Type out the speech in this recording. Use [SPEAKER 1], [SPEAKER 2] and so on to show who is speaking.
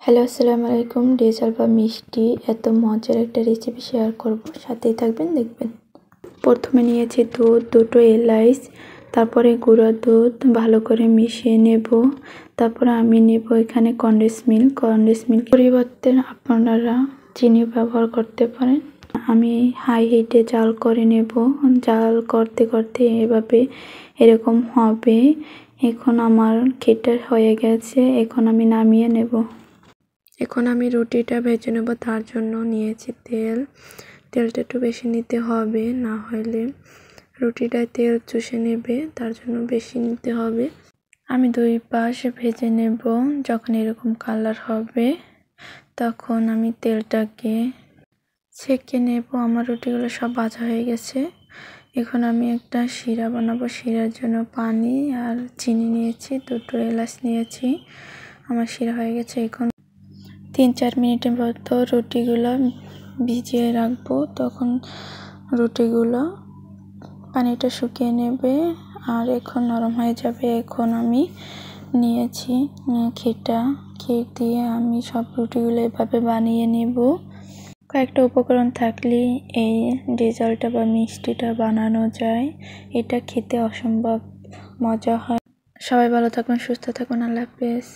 [SPEAKER 1] Hello, আসসালামু আলাইকুম। Dessert বা মিষ্টি এত মজার একটা রেসিপি শেয়ার করব, সাথেই থাকবেন দেখবেন। প্রথমে নিয়েছি দুধ, দুটো এলাচ, তারপরে গুঁড়া দুধ ভালো করে মিশিয়ে নেব। তারপরে আমি নেব এখানে কনডেন্স মিল্ক পরিবর্তে আপনারা চিনি ব্যবহার করতে পারেন। আমি হাই হিটে জাল করে নেব। জাল করতে করতে এভাবে এরকম হবে। এখন আমার ঘিটা হয়ে গেছে, এখন আমি নামিয়ে নেব। এখন আমি রুটিটা ভেজে নেব। তার জন্য নিয়েছি তেলটা একটু বেশি নিতে হবে, না হলে রুটিটায় তেল চুষে নেবে, তার জন্য বেশি নিতে হবে। আমি দুই পাশ ভেজে নেব। যখন এরকম কালার হবে তখন আমি তেলটাকে ছেঁকে নেব। আমার রুটিগুলো সব ভাজা হয়ে গেছে। এখন আমি একটা শিরা বানাবো। শিরার জন্য পানি আর চিনি নিয়েছি, দুটো এলাচ নিয়েছি। আমার শিরা হয়ে গেছে। এখন 3-4 মিনিটের মতো রুটিগুলো ভিজিয়ে রাখবো। তখন রুটিগুলো পানিটা শুকিয়ে নেবে আর এখন নরম হয়ে যাবে। এখন আমি নিয়েছি ক্ষীর দিয়ে আমি সব রুটিগুলো এভাবে বানিয়ে নেব। কয়েকটা উপকরণ থাকলেই এই ডেজার্টটা বা মিষ্টিটা বানানো যায়। এটা খেতে অসম্ভব মজা হয়। সবাই ভালো থাকবেন, সুস্থ থাকবেন। আল্লাহ হাফেজ।